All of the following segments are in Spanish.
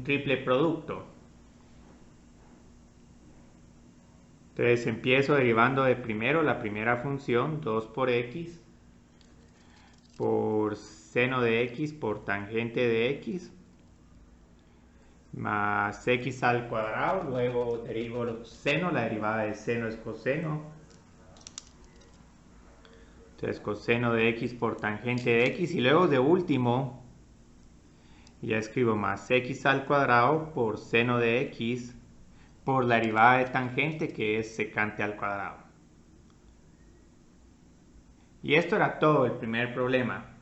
triple producto. Entonces empiezo derivando de primero la primera función, 2 por x, por seno de x por tangente de x, más x al cuadrado, luego derivo seno, la derivada de seno es coseno, entonces coseno de x por tangente de x, y luego de último ya escribo más x al cuadrado por seno de x por la derivada de tangente, que es secante al cuadrado. Y esto era todo el primer problema.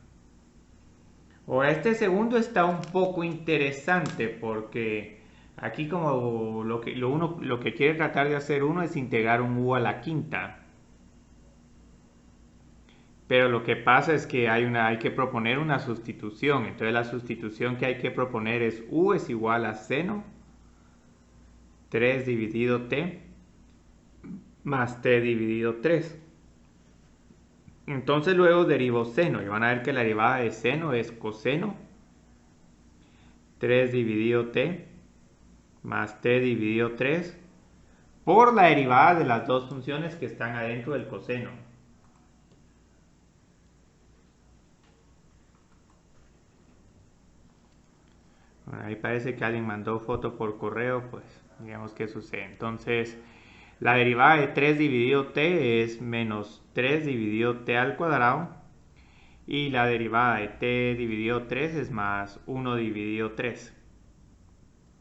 Ahora este segundo está un poco interesante porque aquí como lo que quiere tratar de hacer uno es integrar un u a la quinta. Pero lo que pasa es que hay que proponer una sustitución. Entonces la sustitución que hay que proponer es u es igual a seno 3 dividido t más t dividido 3. Entonces luego derivo seno y van a ver que la derivada de seno es coseno 3 dividido t más t dividido 3 por la derivada de las dos funciones que están adentro del coseno. Bueno, ahí parece que alguien mandó foto por correo, pues digamos qué sucede. Entonces la derivada de 3 dividido t es menos 3 dividido t al cuadrado, y la derivada de t dividido 3 es más 1 dividido 3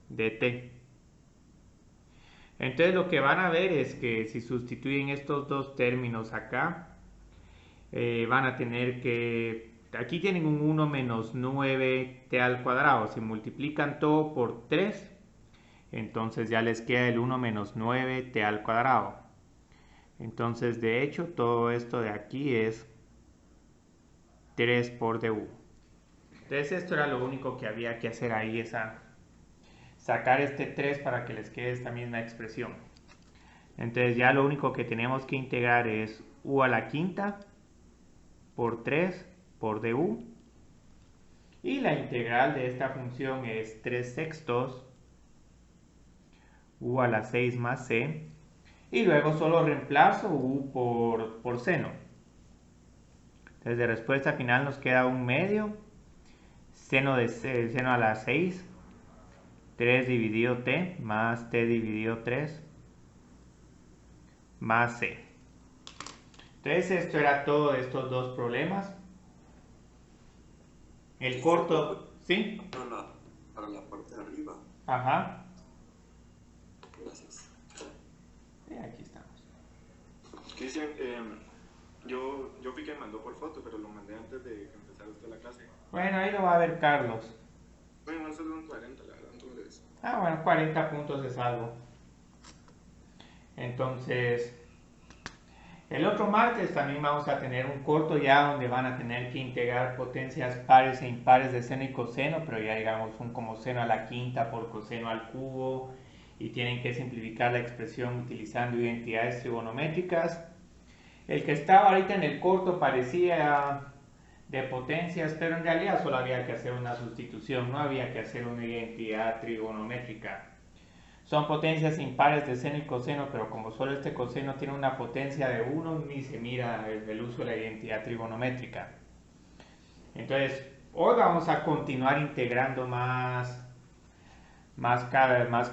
de t. Entonces lo que van a ver es que si sustituyen estos dos términos acá, van a tener que, aquí tienen un 1 menos 9t al cuadrado, si multiplican todo por 3, entonces ya les queda el 1 menos 9t al cuadrado. Entonces de hecho todo esto de aquí es 3 por du. Entonces esto era lo único que había que hacer ahí, sacar este 3 para que les quede esta misma expresión. Entonces ya lo único que tenemos que integrar es u a la quinta por 3 por du, y la integral de esta función es 3 sextos u a la 6 más c, y luego solo reemplazo u por seno. Entonces de respuesta final nos queda un medio seno a la 6 3 dividido t más t dividido 3 más c. Entonces esto era todo de estos dos problemas. El corto, ¿sí? No, para la parte de arriba. Ajá. Gracias. Aquí estamos. Cristian, yo vi que me mandó por foto, pero lo mandé antes de que empezara usted la clase. Bueno, ahí lo va a ver Carlos. Bueno, eso es un 40, la verdad, entonces. Bueno, 40 puntos es algo. Entonces, el otro martes también vamos a tener un corto ya donde van a tener que integrar potencias pares e impares de seno y coseno, pero ya digamos un como seno a la quinta por coseno al cubo, y tienen que simplificar la expresión utilizando identidades trigonométricas. El que estaba ahorita en el corto parecía de potencias, pero en realidad solo había que hacer una sustitución, no había que hacer una identidad trigonométrica. Son potencias impares de seno y coseno, pero como solo este coseno tiene una potencia de 1, ni se mira el uso de la identidad trigonométrica. Entonces, hoy vamos a continuar integrando más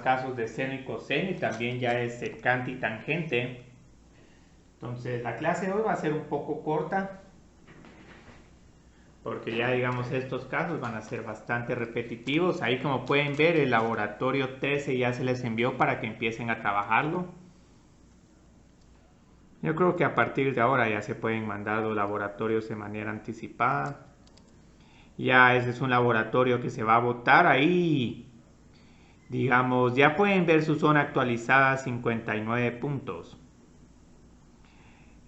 casos de seno y coseno, y también ya es secante y tangente. Entonces, la clase de hoy va a ser un poco corta, porque ya digamos estos casos van a ser bastante repetitivos. Ahí como pueden ver el laboratorio 13 ya se les envió para que empiecen a trabajarlo. Yo creo que a partir de ahora ya se pueden mandar los laboratorios de manera anticipada. Ya ese es un laboratorio que se va a votar ahí. Digamos, ya pueden ver su zona actualizada, 59 puntos.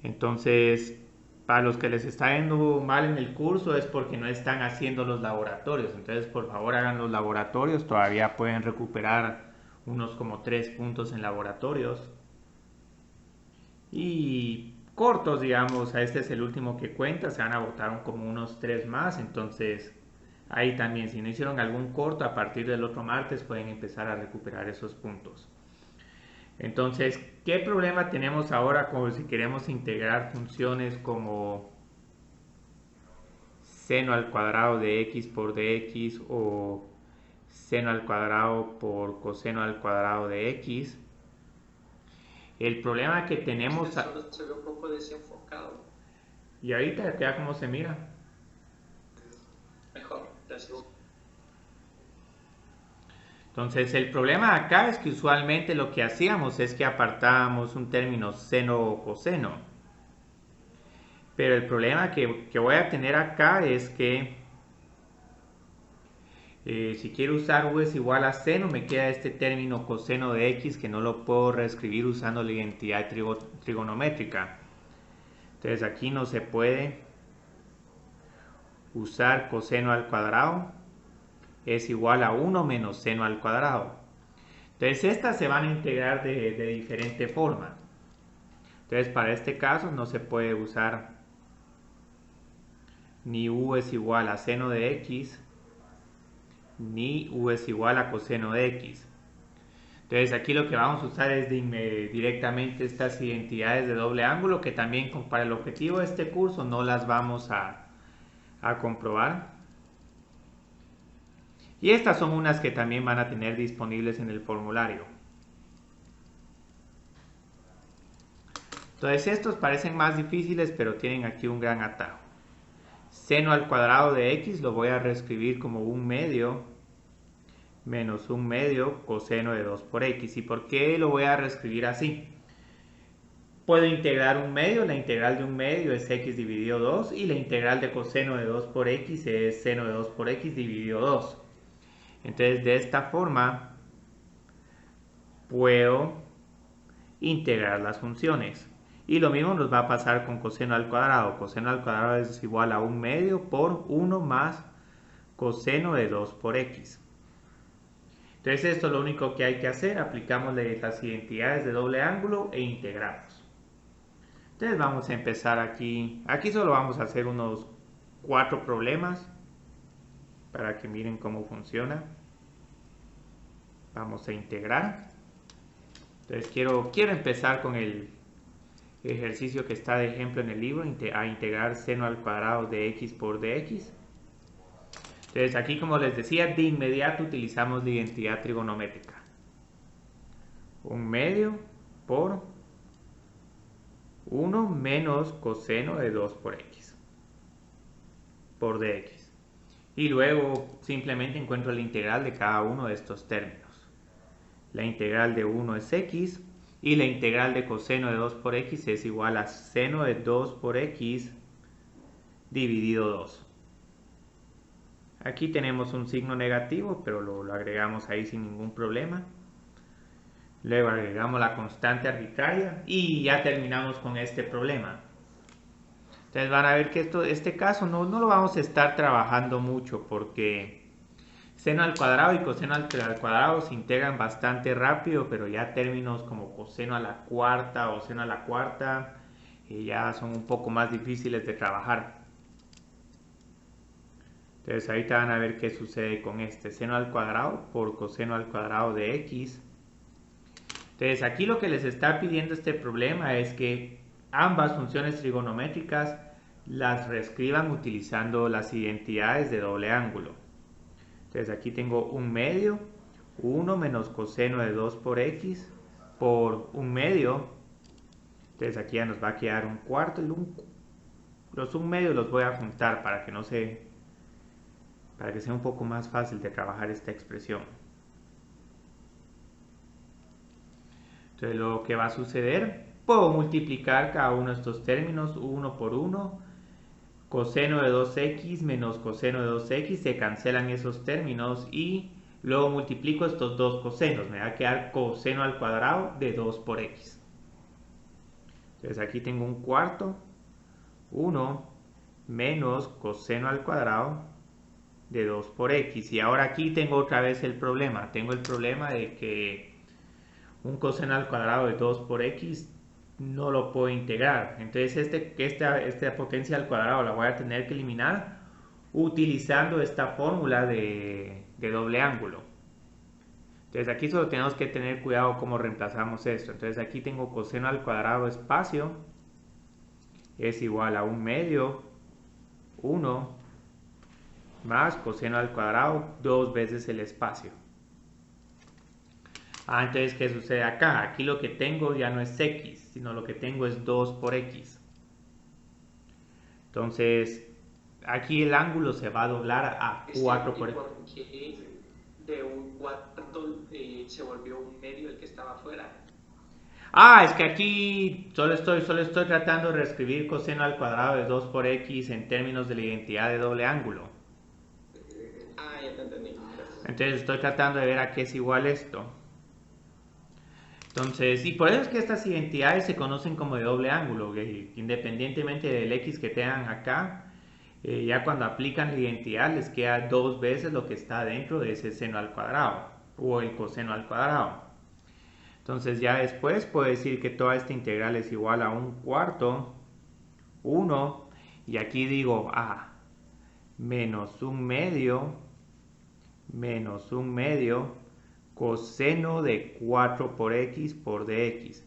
Entonces, para los que les está yendo mal en el curso es porque no están haciendo los laboratorios. Entonces, por favor, hagan los laboratorios. Todavía pueden recuperar unos como 3 puntos en laboratorios. Y cortos, digamos, este es el último que cuenta. Se van a votar como unos 3 más. Entonces, Ahí también, si no hicieron algún corto, a partir del otro martes pueden empezar a recuperar esos puntos. Entonces, ¿qué problema tenemos ahora como si queremos integrar funciones como seno al cuadrado de x por dx o seno al cuadrado por coseno al cuadrado de x? El problema que tenemos... Solo se ve un poco desenfocado. Y ahorita ya cómo se mira. Mejor, gracias. Entonces el problema acá es que usualmente lo que hacíamos es que apartábamos un término seno o coseno. Pero el problema que voy a tener acá es que si quiero usar u es igual a seno, me queda este término coseno de x que no lo puedo reescribir usando la identidad trigonométrica. Entonces aquí no se puede usar coseno al cuadrado, es igual a 1 menos seno al cuadrado. Entonces estas se van a integrar de diferente forma. Entonces para este caso no se puede usar ni u es igual a seno de x, ni u es igual a coseno de x. Entonces aquí lo que vamos a usar es directamente estas identidades de doble ángulo, que también para el objetivo de este curso no las vamos a comprobar. Y estas son unas que también van a tener disponibles en el formulario. Entonces estos parecen más difíciles, pero tienen aquí un gran atajo. Seno al cuadrado de x lo voy a reescribir como 1/2 menos 1/2 coseno de 2 por x. ¿Y por qué lo voy a reescribir así? Puedo integrar 1/2, la integral de 1/2 es x dividido 2 y la integral de coseno de 2 por x es seno de 2 por x dividido 2. Entonces de esta forma puedo integrar las funciones. Y lo mismo nos va a pasar con coseno al cuadrado. Coseno al cuadrado es igual a 1/2 por 1 más coseno de 2 por x. Entonces esto es lo único que hay que hacer. Aplicamos las identidades de doble ángulo e integramos. Entonces vamos a empezar aquí. Aquí solo vamos a hacer unos 4 problemas para que miren cómo funciona. Vamos a integrar. Entonces quiero empezar con el ejercicio que está de ejemplo en el libro, a integrar seno al cuadrado de x por dx. Entonces aquí, como les decía, de inmediato utilizamos la identidad trigonométrica. 1/2 por 1 menos coseno de 2 por x por dx. Y luego simplemente encuentro la integral de cada uno de estos términos. La integral de 1 es x y la integral de coseno de 2 por x es igual a seno de 2 por x dividido 2. Aquí tenemos un signo negativo, pero lo agregamos ahí sin ningún problema. Luego agregamos la constante arbitraria y ya terminamos con este problema. Entonces van a ver que este caso no lo vamos a estar trabajando mucho porque seno al cuadrado y coseno al cuadrado se integran bastante rápido, pero ya términos como coseno a la cuarta o seno a la cuarta ya son un poco más difíciles de trabajar. Entonces ahorita van a ver qué sucede con este seno al cuadrado por coseno al cuadrado de x. Entonces aquí lo que les está pidiendo este problema es que ambas funciones trigonométricas las reescriban utilizando las identidades de doble ángulo. Entonces aquí tengo 1/2, 1 menos coseno de 2 por x por 1/2. Entonces aquí ya nos va a quedar 1/4 y los 1/2 los voy a juntar para que sea un poco más fácil de trabajar esta expresión. Entonces lo que va a suceder, puedo multiplicar cada uno de estos términos 1 por 1. Coseno de 2x menos coseno de 2x, se cancelan esos términos y luego multiplico estos dos cosenos, me va a quedar coseno al cuadrado de 2 por x. Entonces aquí tengo 1/4, 1 menos coseno al cuadrado de 2 por x. Y ahora aquí tengo otra vez el problema. Tengo el problema de que un coseno al cuadrado de 2 por x no lo puedo integrar. Entonces esta potencia al cuadrado la voy a tener que eliminar utilizando esta fórmula de doble ángulo. Entonces aquí solo tenemos que tener cuidado cómo reemplazamos esto. Entonces aquí tengo coseno al cuadrado espacio es igual a 1/2, 1 más coseno al cuadrado 2 veces el espacio. Entonces, ¿qué sucede acá? Aquí lo que tengo ya no es x, sino lo que tengo es 2 por x. Entonces, aquí el ángulo se va a doblar a 4 por x. ¿Por qué de un cuarto se volvió 1/2 el que estaba afuera? Es que aquí solo estoy tratando de reescribir coseno al cuadrado de 2 por x en términos de la identidad de doble ángulo. Ya te entendí. Entonces estoy tratando de ver a qué es igual esto. Entonces, y por eso es que estas identidades se conocen como de doble ángulo, que independientemente del x que tengan acá, ya cuando aplican la identidad les queda 2 veces lo que está dentro de ese seno al cuadrado, o el coseno al cuadrado. Entonces ya después puedo decir que toda esta integral es igual a 1/4, 1, y aquí digo, menos 1/2, menos 1/2, coseno de 4 por x por dx.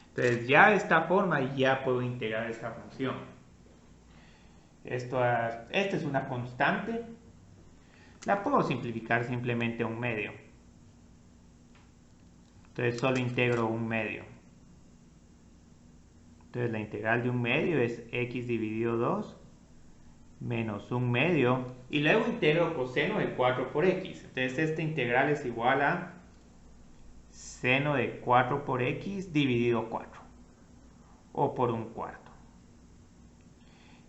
Entonces ya de esta forma ya puedo integrar esta función. Esta es una constante. La puedo simplificar simplemente a 1/2. Entonces solo integro 1/2. Entonces la integral de 1/2 es x dividido 2 menos 1/2, y luego integro coseno de 4 por x. Entonces esta integral es igual a seno de 4 por x dividido 4, o por 1/4.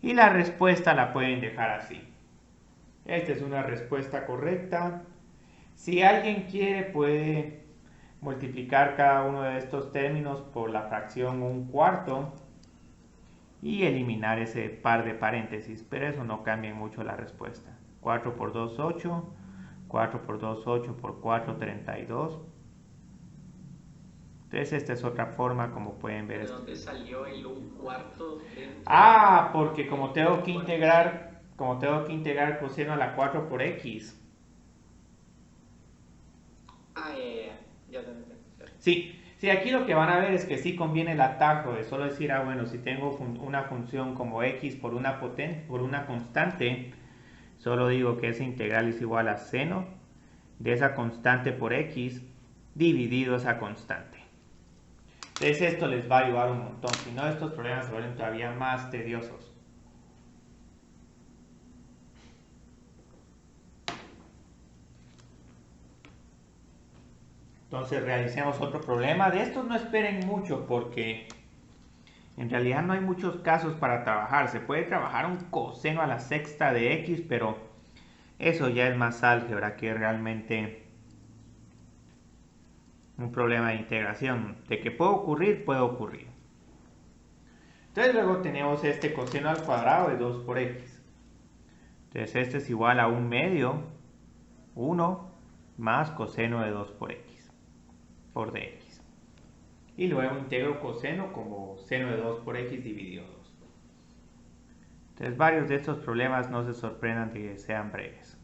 Y la respuesta la pueden dejar así. Esta es una respuesta correcta. Si alguien quiere, puede multiplicar cada uno de estos términos por la fracción 1/4 y eliminar ese par de paréntesis, pero eso no cambia mucho la respuesta. 4 por 2, 8, 4 por 2, 8, por 4, 32. Entonces esta es otra forma como pueden ver. ¿De dónde salió el 1/4? Porque como tengo que integrar coseno a la 4 por x. Ya te entendí. Sí, aquí lo que van a ver es que sí conviene el atajo de solo decir, bueno, si tengo una función como x por una constante, solo digo que esa integral es igual a seno de esa constante por x dividido esa constante. Entonces esto les va a ayudar un montón, si no estos problemas se vuelven todavía más tediosos. Entonces realicemos otro problema. De estos no esperen mucho porque en realidad no hay muchos casos para trabajar. Se puede trabajar un coseno a la sexta de x, pero eso ya es más álgebra que realmente un problema de integración. De que puede ocurrir, puede ocurrir. Entonces luego tenemos este coseno al cuadrado de 2 por x. Entonces este es igual a 1/2, 1 más coseno de 2 por x por dx. Y luego integro coseno como seno de 2 por x dividido 2. Entonces varios de estos problemas no se sorprendan de que sean breves.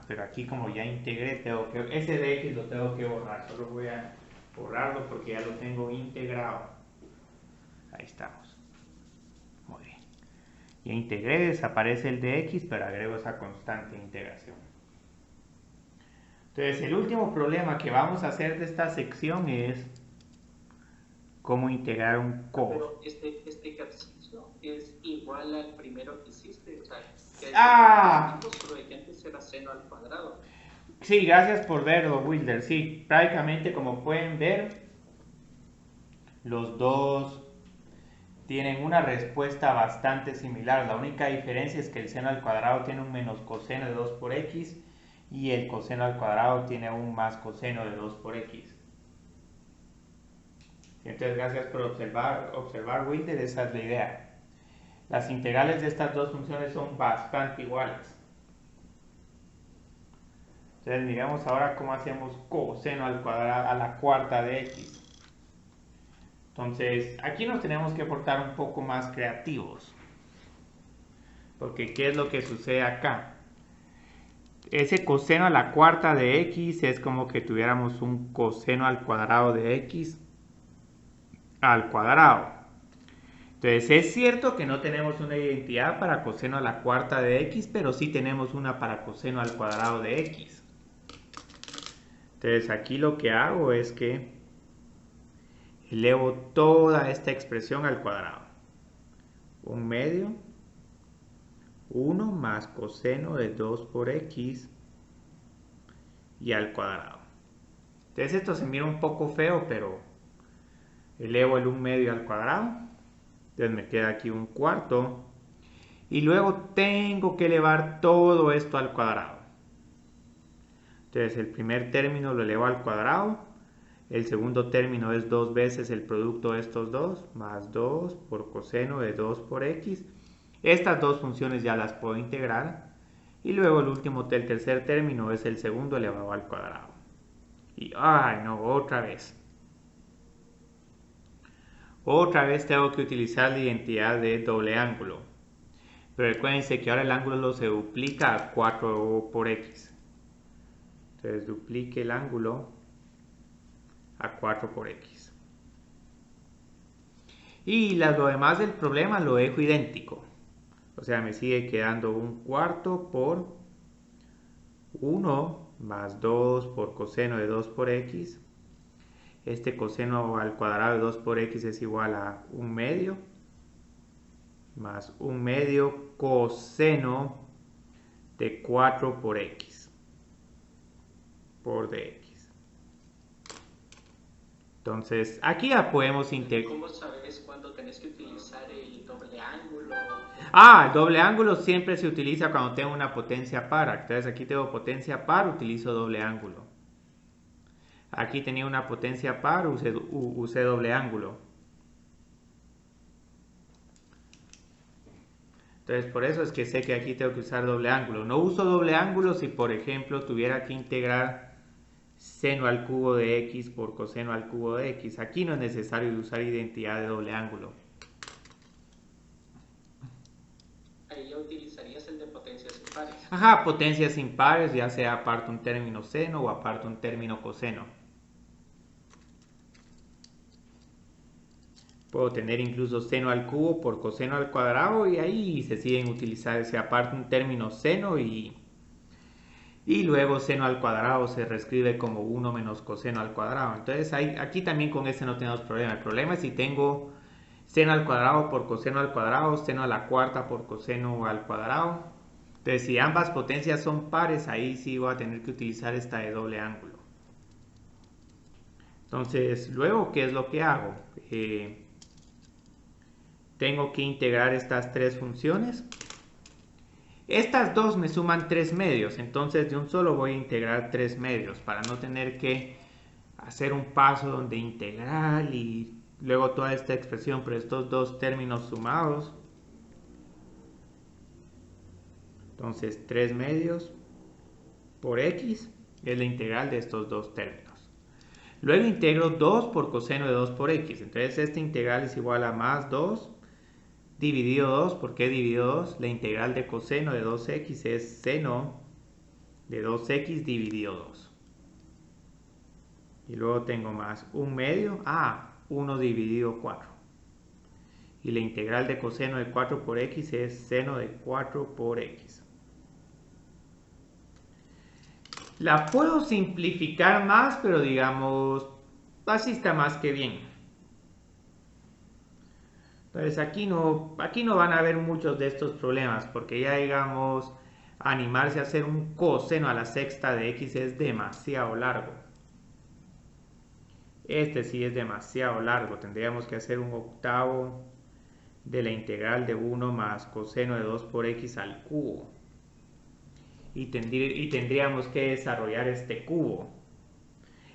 Pero aquí como ya integré, ese dx lo tengo que borrar. Solo voy a borrarlo porque ya lo tengo integrado. Ahí estamos. Muy bien. Ya integré, desaparece el dx, pero agrego esa constante de integración. Entonces el último problema que vamos a hacer de esta sección es cómo integrar un cos. Pero este ejercicio es igual al primero que hiciste, o sea, solo que antes era seno al cuadrado. Sí, gracias por verlo, Wilder. Sí, prácticamente como pueden ver, los dos tienen una respuesta bastante similar. La única diferencia es que el seno al cuadrado tiene un menos coseno de 2 por x y el coseno al cuadrado tiene un más coseno de 2 por x. Entonces, gracias por observar, Wilder, esa es la idea. Las integrales de estas dos funciones son bastante iguales. Entonces, miremos ahora cómo hacemos coseno al cuadrado a la cuarta de x. Entonces, aquí nos tenemos que portar un poco más creativos. Porque, ¿qué es lo que sucede acá? Ese coseno a la cuarta de x es como que tuviéramos un coseno al cuadrado de x al cuadrado. Entonces, es cierto que no tenemos una identidad para coseno a la cuarta de x, pero sí tenemos una para coseno al cuadrado de x. Entonces, aquí lo que hago es que elevo toda esta expresión al cuadrado. 1/2, 1 más coseno de 2 por x y al cuadrado. Entonces esto se mira un poco feo, pero elevo el 1/2 al cuadrado. Entonces me queda aquí 1/4. Y luego tengo que elevar todo esto al cuadrado. Entonces el primer término lo elevo al cuadrado. El segundo término es 2 veces el producto de estos dos, más 2 por coseno de 2 por x. Estas dos funciones ya las puedo integrar. Y luego el tercer término es el segundo elevado al cuadrado. Y, ay no, otra vez. Otra vez tengo que utilizar la identidad de doble ángulo. Pero recuérdense que ahora el ángulo se duplica a 4 por x. Entonces duplique el ángulo a 4 por x. Y lo demás del problema lo dejo idéntico. O sea, me sigue quedando 1/4 por 1 más 2 por coseno de 2 por x. Este coseno al cuadrado de 2 por x es igual a 1/2 más 1/2 coseno de 4 por x por dx. Entonces, aquí ya podemos integrar. ¿Cómo sabes cuándo tenés que utilizar el doble ángulo? El doble ángulo siempre se utiliza cuando tengo una potencia par. Entonces aquí tengo potencia par, utilizo doble ángulo. Aquí tenía una potencia par, usé doble ángulo. Entonces por eso es que sé que aquí tengo que usar doble ángulo. No uso doble ángulo si por ejemplo tuviera que integrar seno al cubo de x por coseno al cubo de x. Aquí no es necesario usar identidad de doble ángulo. Ahí ya utilizarías el de potencias impares. Ajá, potencias impares, ya sea aparte un término seno o aparte un término coseno. Puedo tener incluso seno al cubo por coseno al cuadrado y ahí se siguen utilizando, se aparte un término seno y luego seno al cuadrado se reescribe como 1 menos coseno al cuadrado. Entonces aquí también con este no tenemos problema. El problema es si tengo seno al cuadrado por coseno al cuadrado, seno a la cuarta por coseno al cuadrado. Entonces si ambas potencias son pares, ahí sí voy a tener que utilizar esta de doble ángulo. Entonces luego, ¿qué es lo que hago? Tengo que integrar estas tres funciones. Estas dos me suman 3 medios, entonces de un solo voy a integrar 3 medios para no tener que hacer un paso donde integral y luego toda esta expresión por estos dos términos sumados. Entonces 3 medios por x es la integral de estos dos términos. Luego integro 2 por coseno de 2 por x, entonces esta integral es igual a más 2 dividido 2, ¿por qué dividido 2? La integral de coseno de 2x es seno de 2x dividido 2. Y luego tengo más 1/2, 1 dividido 4. Y la integral de coseno de 4 por x es seno de 4 por x. La puedo simplificar más, pero digamos, así está más que bien. Entonces aquí no van a haber muchos de estos problemas porque ya digamos animarse a hacer un coseno a la sexta de x es demasiado largo. Este sí es demasiado largo, tendríamos que hacer un octavo de la integral de 1 más coseno de 2 por x al cubo. Y tendríamos que desarrollar este cubo.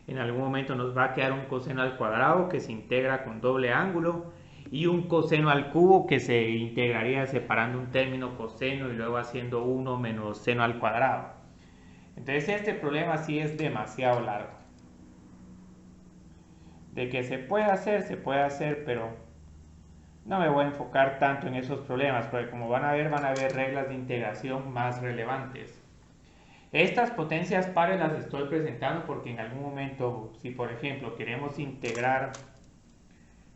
En algún momento nos va a quedar un coseno al cuadrado que se integra con doble ángulo y un coseno al cubo que se integraría separando un término coseno y luego haciendo 1 menos seno al cuadrado. Entonces este problema sí es demasiado largo. De que se puede hacer, pero no me voy a enfocar tanto en esos problemas, porque como van a ver reglas de integración más relevantes. Estas potencias pares las estoy presentando porque en algún momento, si por ejemplo queremos integrar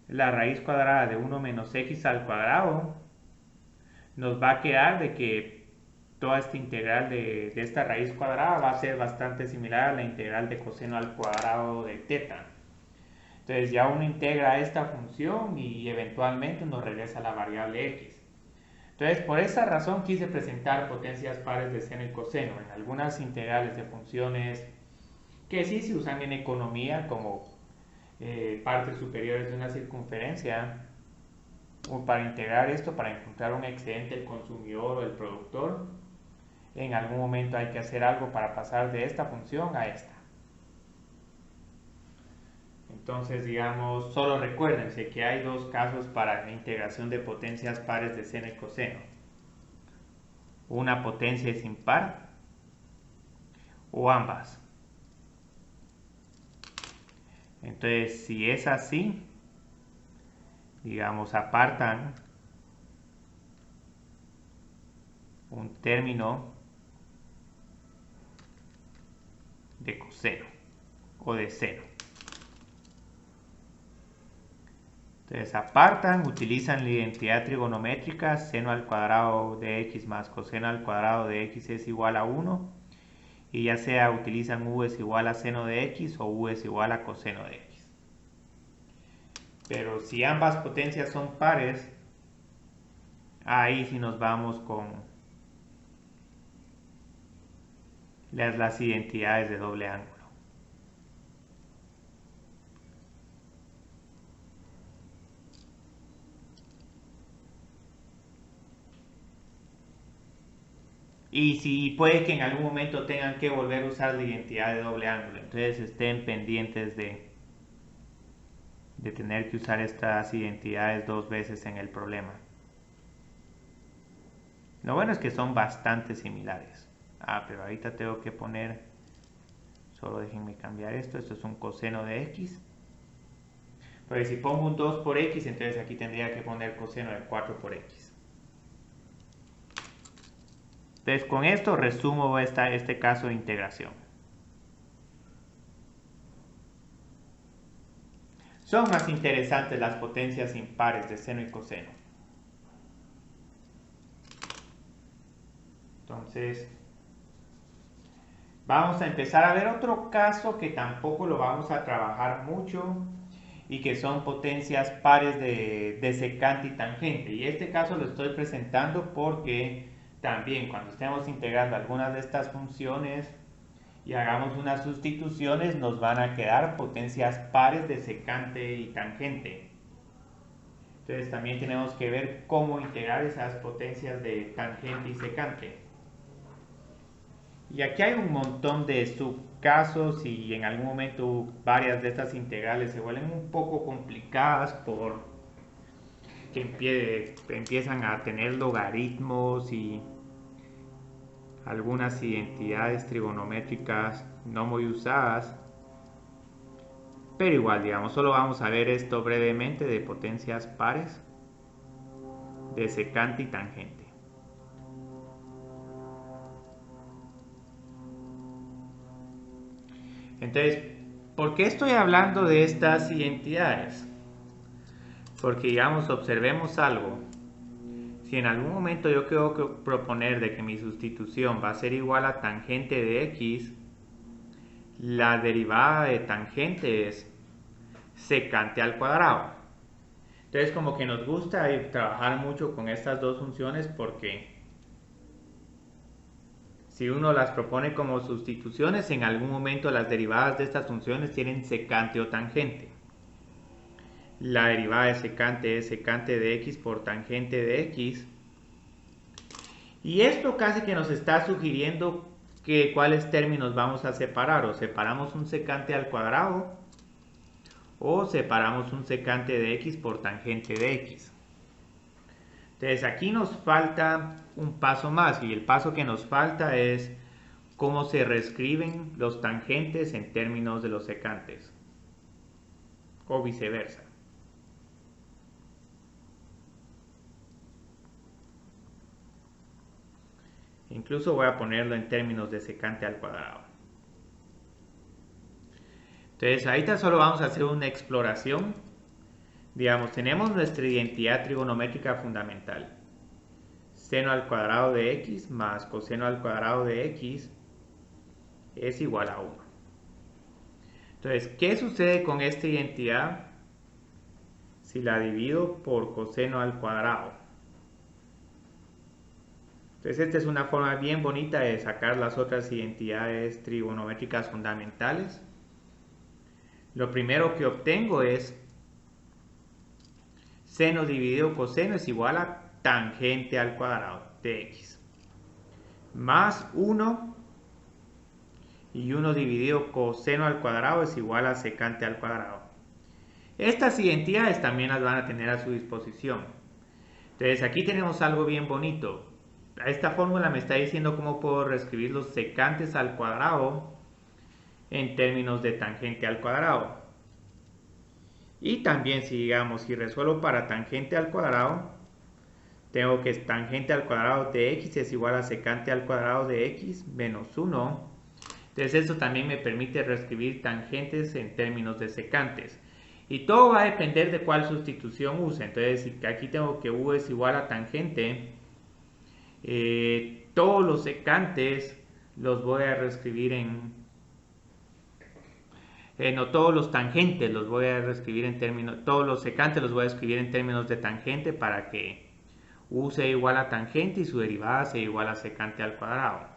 la raíz cuadrada de 1 menos x al cuadrado, nos va a quedar de que toda esta integral de esta raíz cuadrada va a ser bastante similar a la integral de coseno al cuadrado de teta. Entonces ya uno integra esta función y eventualmente nos regresa la variable x. Entonces por esa razón quise presentar potencias pares de seno y coseno en algunas integrales de funciones que sí se usan en economía como partes superiores de una circunferencia, o para integrar esto, para encontrar un excedente del consumidor o del productor. En algún momento hay que hacer algo para pasar de esta función a esta. Entonces, digamos, solo recuérdense que hay dos casos para la integración de potencias pares de seno y coseno. Una potencia es impar o ambas. Entonces, si es así, digamos, apartan un término de coseno o de seno. Entonces apartan, utilizan la identidad trigonométrica, seno al cuadrado de x más coseno al cuadrado de x es igual a 1, y ya sea utilizan u es igual a seno de x o u es igual a coseno de x. Pero si ambas potencias son pares, ahí sí nos vamos con las identidades de doble ángulo. Y si puede que en algún momento tengan que volver a usar la identidad de doble ángulo, entonces estén pendientes de tener que usar estas identidades dos veces en el problema. Lo bueno es que son bastante similares. Pero ahorita tengo que poner, solo déjenme cambiar esto es un coseno de x. Porque si pongo un 2 por x, entonces aquí tendría que poner coseno de 4 por x. Entonces con esto resumo este caso de integración. Son más interesantes las potencias impares de seno y coseno. Entonces, vamos a empezar a ver otro caso que tampoco lo vamos a trabajar mucho y que son potencias pares de secante y tangente. Y este caso lo estoy presentando porque también cuando estemos integrando algunas de estas funciones y hagamos unas sustituciones, nos van a quedar potencias pares de secante y tangente. Entonces también tenemos que ver cómo integrar esas potencias de tangente y secante. Y aquí hay un montón de subcasos y en algún momento varias de estas integrales se vuelven un poco complicadas por que empiezan a tener logaritmos y algunas identidades trigonométricas no muy usadas, pero igual, digamos, solo vamos a ver esto brevemente de potencias pares de secante y tangente. Entonces, ¿por qué estoy hablando de estas identidades? Porque, digamos, observemos algo. Si en algún momento yo quiero proponer de que mi sustitución va a ser igual a tangente de x, la derivada de tangente es secante al cuadrado. Entonces como que nos gusta trabajar mucho con estas dos funciones porque si uno las propone como sustituciones, en algún momento las derivadas de estas funciones tienen secante o tangente. La derivada de secante es secante de x por tangente de x. Y esto casi que nos está sugiriendo que cuáles términos vamos a separar. O separamos un secante al cuadrado o separamos un secante de x por tangente de x. Entonces aquí nos falta un paso más y el paso que nos falta es cómo se reescriben los tangentes en términos de los secantes. o viceversa. Incluso voy a ponerlo en términos de secante al cuadrado. Entonces ahorita solo vamos a hacer una exploración. Digamos, tenemos nuestra identidad trigonométrica fundamental. Seno al cuadrado de x más coseno al cuadrado de x es igual a 1. Entonces, ¿qué sucede con esta identidad si la divido por coseno al cuadrado? Entonces, esta es una forma bien bonita de sacar las otras identidades trigonométricas fundamentales. Lo primero que obtengo es seno dividido coseno es igual a tangente al cuadrado de x. Más 1 y 1 dividido coseno al cuadrado es igual a secante al cuadrado. Estas identidades también las van a tener a su disposición. Entonces aquí tenemos algo bien bonito. Esta fórmula me está diciendo cómo puedo reescribir los secantes al cuadrado en términos de tangente al cuadrado. Y también si resuelvo para tangente al cuadrado, tengo que tangente al cuadrado de x es igual a secante al cuadrado de x menos 1. Entonces eso también me permite reescribir tangentes en términos de secantes. Y todo va a depender de cuál sustitución use. Entonces si aquí tengo que u es igual a tangente, todos los secantes los voy a reescribir todos los tangentes los voy a reescribir en términos, todos los secantes los voy a escribir en términos de tangente para que u sea igual a tangente y su derivada sea igual a secante al cuadrado.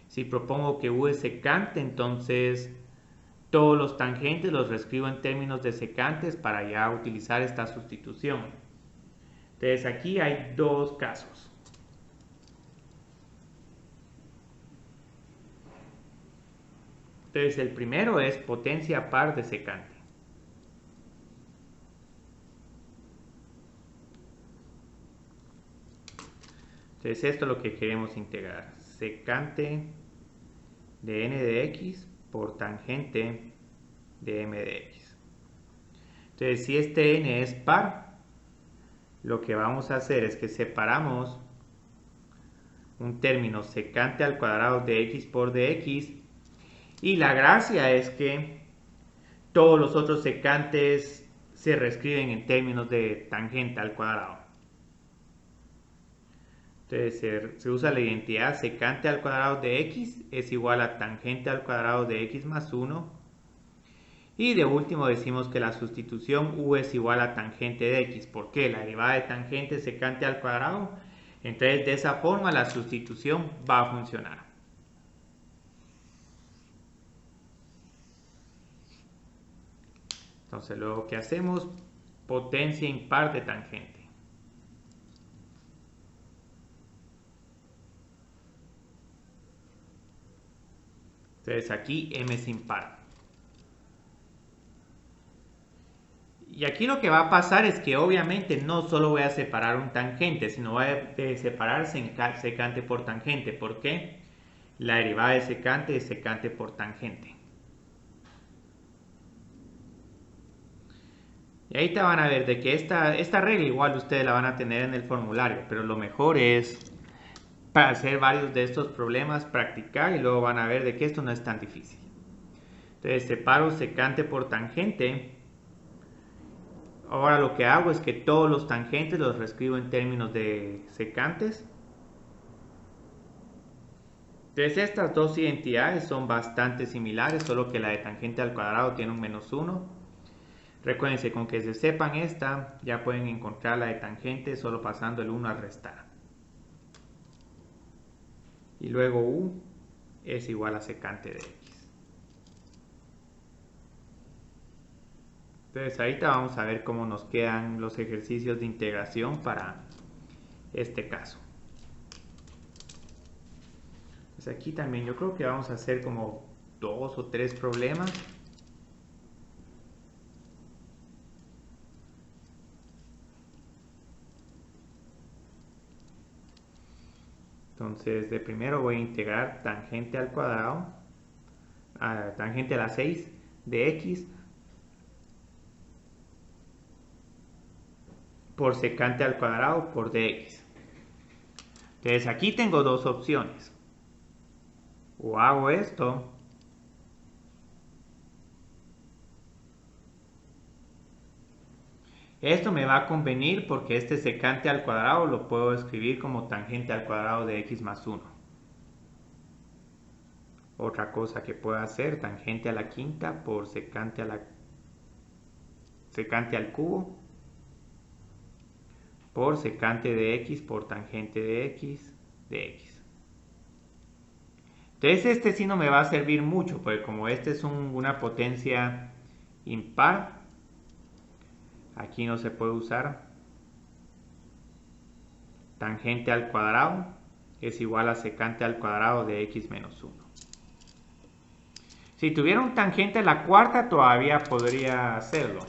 Si propongo que u es secante, entonces todos los tangentes los reescribo en términos de secantes para ya utilizar esta sustitución. Entonces aquí hay dos casos. Entonces el primero es potencia par de secante. Entonces esto es lo que queremos integrar. Secante de n de x por tangente de m de x. Entonces si este n es par, lo que vamos a hacer es que separamos un término secante al cuadrado de x por dx. Y la gracia es que todos los otros secantes se reescriben en términos de tangente al cuadrado. Entonces se usa la identidad secante al cuadrado de x es igual a tangente al cuadrado de x más 1. Y de último decimos que la sustitución u es igual a tangente de x. ¿Por qué? La derivada de tangente es secante al cuadrado. Entonces de esa forma la sustitución va a funcionar. Entonces luego que hacemos potencia impar de tangente. Entonces aquí m es impar. Y aquí lo que va a pasar es que obviamente no solo voy a separar un tangente, sino voy a separar secante por tangente. ¿Por qué? La derivada de secante es secante por tangente. Y ahí te van a ver de que esta regla igual ustedes la van a tener en el formulario, pero lo mejor es para hacer varios de estos problemas practicar y luego van a ver de que esto no es tan difícil. Entonces separo secante por tangente. Ahora lo que hago es que todos los tangentes los reescribo en términos de secantes. Entonces estas dos identidades son bastante similares, solo que la de tangente al cuadrado tiene un menos 1. Recuérdense, con que se sepan esta, ya pueden encontrar la de tangente solo pasando el 1 al restar. Y luego u es igual a secante de x. Entonces ahorita vamos a ver cómo nos quedan los ejercicios de integración para este caso. Entonces aquí también yo creo que vamos a hacer como 2 o 3 problemas. Entonces de primero voy a integrar tangente al cuadrado, tangente a la 6 de x por secante al cuadrado por dx. Entonces aquí tengo dos opciones. O hago esto. Esto me va a convenir porque este secante al cuadrado lo puedo escribir como tangente al cuadrado de x más 1. Otra cosa que puedo hacer, tangente a la quinta por secante al cubo por secante de x por tangente de x de x. Entonces este sí no me va a servir mucho, porque como este es una potencia impar, aquí no se puede usar. Tangente al cuadrado es igual a secante al cuadrado de x menos 1. Si tuviera un tangente a la cuarta todavía podría hacerlo.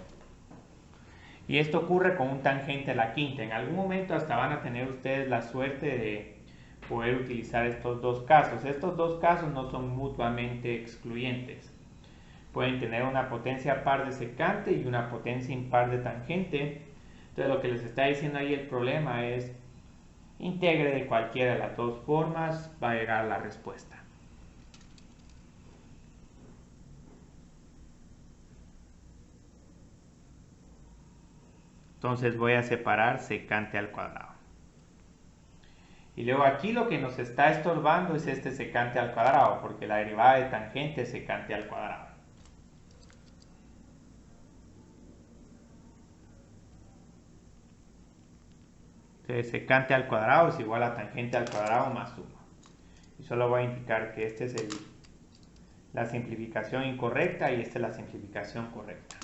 Y esto ocurre con un tangente a la quinta. En algún momento hasta van a tener ustedes la suerte de poder utilizar estos dos casos. Estos dos casos no son mutuamente excluyentes. Pueden tener una potencia par de secante y una potencia impar de tangente. Entonces lo que les está diciendo ahí el problema es integre de cualquiera de las dos formas, va a llegar a la respuesta. Entonces voy a separar secante al cuadrado. Y luego aquí lo que nos está estorbando es este secante al cuadrado, porque la derivada de tangente es secante al cuadrado. Entonces secante al cuadrado es igual a tangente al cuadrado más 1. Y solo voy a indicar que esta es la simplificación incorrecta y esta es la simplificación correcta.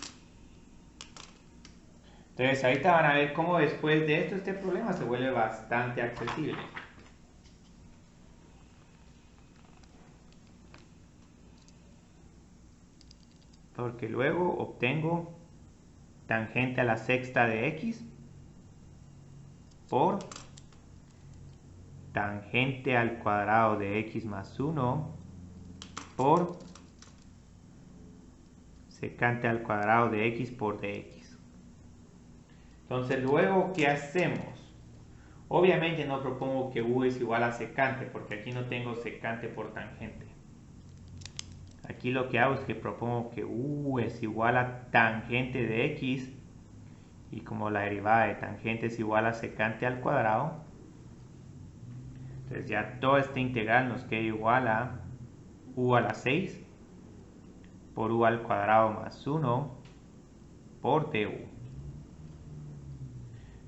Entonces ahorita van a ver cómo después de esto este problema se vuelve bastante accesible. Porque luego obtengo tangente a la sexta de x por tangente al cuadrado de x más 1 por secante al cuadrado de x por dx. Entonces luego, ¿qué hacemos? Obviamente no propongo que u es igual a secante, porque aquí no tengo secante por tangente. Aquí lo que hago es que propongo que u es igual a tangente de x, y como la derivada de tangente es igual a secante al cuadrado, entonces ya toda esta integral nos queda igual a u a la 6 por u al cuadrado más 1 por du.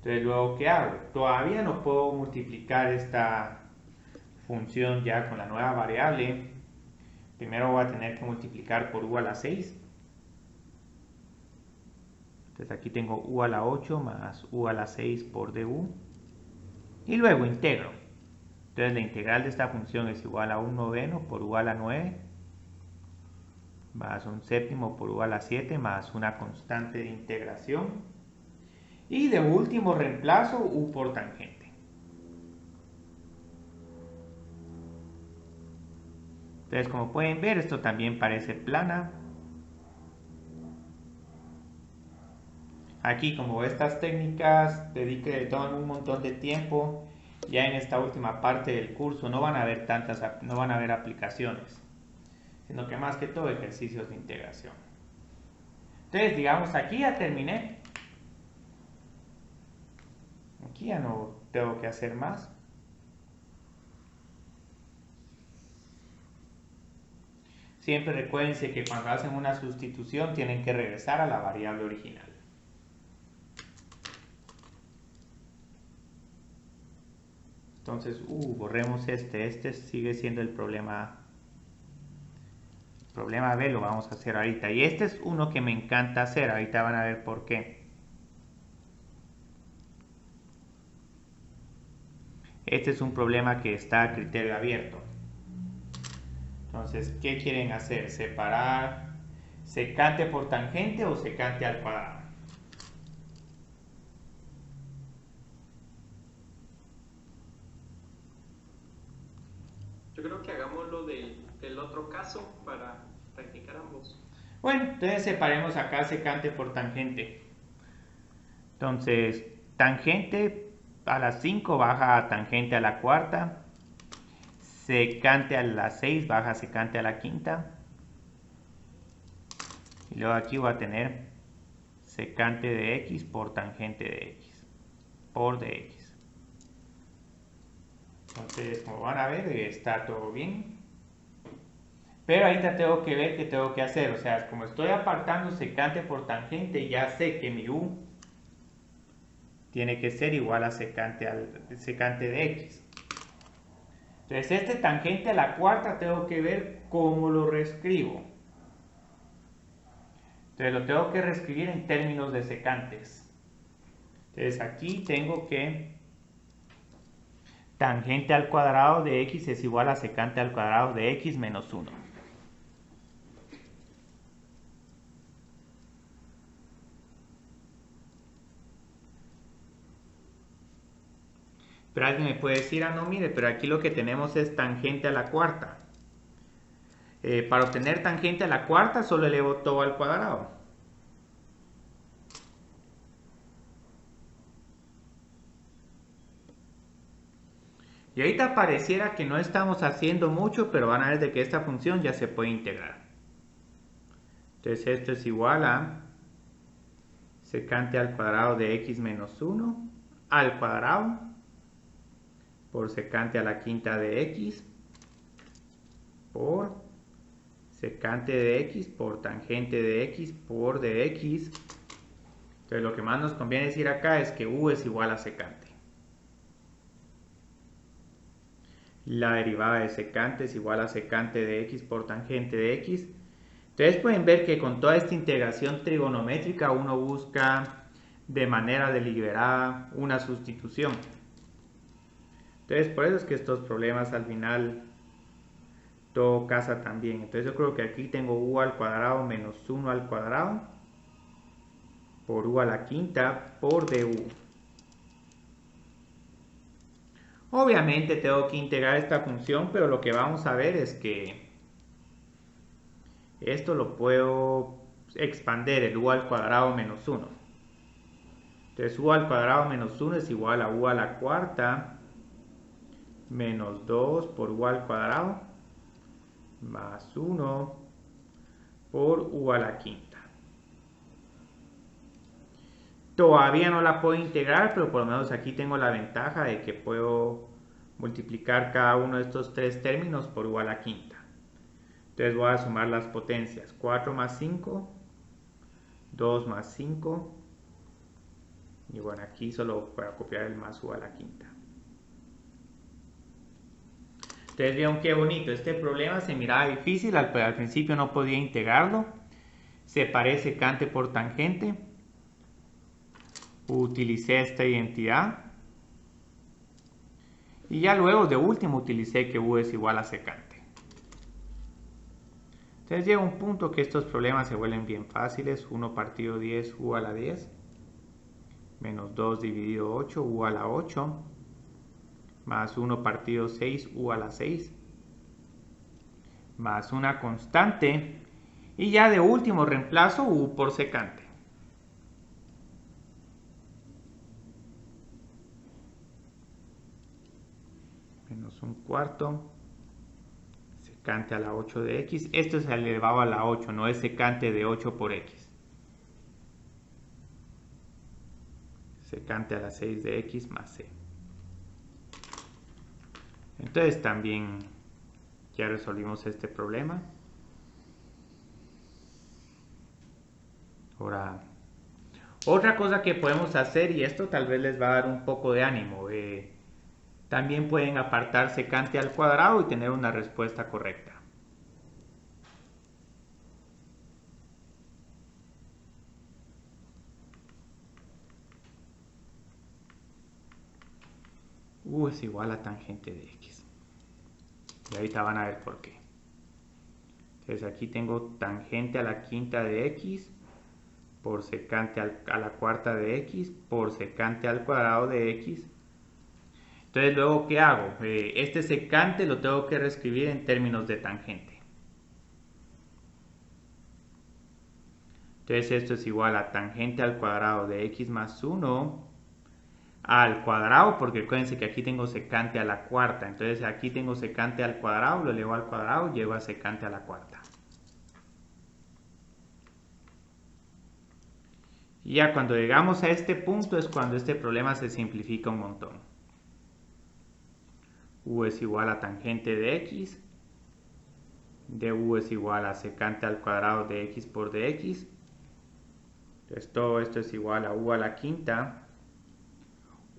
Entonces luego, ¿qué hago? Todavía no puedo multiplicar esta función ya con la nueva variable. Primero voy a tener que multiplicar por u a la 6. Entonces aquí tengo u a la 8 más u a la 6 por du. Y luego integro. Entonces la integral de esta función es igual a un noveno por u a la 9 más un séptimo por u a la 7 más una constante de integración. Y de último reemplazo u por tangente. Entonces, como pueden ver, esto también parece plana. Aquí, como estas técnicas toman un montón de tiempo, ya en esta última parte del curso no van a haber aplicaciones, sino que más que todo ejercicios de integración. Entonces, digamos, aquí ya terminé. Aquí ya no tengo que hacer más. Siempre recuérdense que cuando hacen una sustitución tienen que regresar a la variable original. Entonces, borremos este sigue siendo el problema. Problema B lo vamos a hacer ahorita. Y este es uno que me encanta hacer. Ahorita van a ver por qué. Este es un problema que está a criterio abierto. Entonces, ¿qué quieren hacer? ¿Separar secante por tangente o secante al cuadrado? Yo creo que hagámoslo del otro caso para practicar ambos. Bueno, entonces separemos acá secante por tangente. Entonces, tangente a la 5 baja a tangente a la cuarta, secante a la 6 baja secante a la quinta, y luego aquí voy a tener secante de x por tangente de x por dx. Entonces, como van a ver, está todo bien. Pero ahorita tengo que ver qué tengo que hacer. O sea, como estoy apartando secante por tangente, ya sé que mi u tiene que ser igual a secante de x. Entonces, este tangente a la cuarta tengo que ver cómo lo reescribo. Entonces, lo tengo que reescribir en términos de secantes. Entonces, aquí tengo que tangente al cuadrado de x es igual a secante al cuadrado de x menos 1. Pero alguien me puede decir, no mire, pero aquí lo que tenemos es tangente a la cuarta. Para obtener tangente a la cuarta solo elevo todo al cuadrado. Y ahorita pareciera que no estamos haciendo mucho, pero van a ver de que esta función ya se puede integrar. Entonces esto es igual a secante al cuadrado de x menos 1 al cuadrado por secante a la quinta de x por secante de x por tangente de x por dx. Entonces lo que más nos conviene decir acá es que u es igual a secante. La derivada de secante es igual a secante de x por tangente de x. Entonces pueden ver que con toda esta integración trigonométrica uno busca de manera deliberada una sustitución. Entonces por eso es que estos problemas al final todo casa también. Entonces yo creo que aquí tengo u al cuadrado menos 1 al cuadrado por u a la quinta por du. Obviamente tengo que integrar esta función, pero lo que vamos a ver es que esto lo puedo expander, el u al cuadrado menos 1. Entonces u al cuadrado menos 1 es igual a u a la cuarta menos 2 por u al cuadrado más 1 por u a la quinta. Todavía no la puedo integrar, pero por lo menos aquí tengo la ventaja de que puedo multiplicar cada uno de estos tres términos por u a la quinta. Entonces voy a sumar las potencias. 4 más 5, 2 más 5, y bueno, aquí solo voy a copiar el más u a la quinta. Entonces vieron qué bonito, este problema se miraba difícil, al principio no podía integrarlo, separé secante por tangente, utilicé esta identidad, y ya luego de último utilicé que u es igual a secante. Entonces llega un punto que estos problemas se vuelven bien fáciles. 1 partido 10 u a la 10 menos 2 dividido 8 u a la 8 más 1 partido 6 u a la 6 más una constante, y ya de último reemplazo u por secante. Menos un cuarto secante a la 8 de x. Esto es elevado a la 8, no es secante de 8 por x. Secante a la 6 de x más c. Entonces también ya resolvimos este problema. Ahora, otra cosa que podemos hacer, y esto tal vez les va a dar un poco de ánimo, también pueden apartar secante al cuadrado y tener una respuesta correcta. U es igual a tangente de x. Y ahorita van a ver por qué. Entonces aquí tengo tangente a la quinta de x por secante a la cuarta de x por secante al cuadrado de x. Entonces luego, ¿qué hago? Este secante lo tengo que reescribir en términos de tangente. Entonces esto es igual a tangente al cuadrado de x más 1 al cuadrado, porque acuérdense que aquí tengo secante a la cuarta. Entonces aquí tengo secante al cuadrado, lo elevo al cuadrado, llego a secante a la cuarta. Y ya cuando llegamos a este punto es cuando este problema se simplifica un montón. U es igual a tangente de x. Du es igual a secante al cuadrado de x por dx. Entonces todo esto es igual a u a la quinta.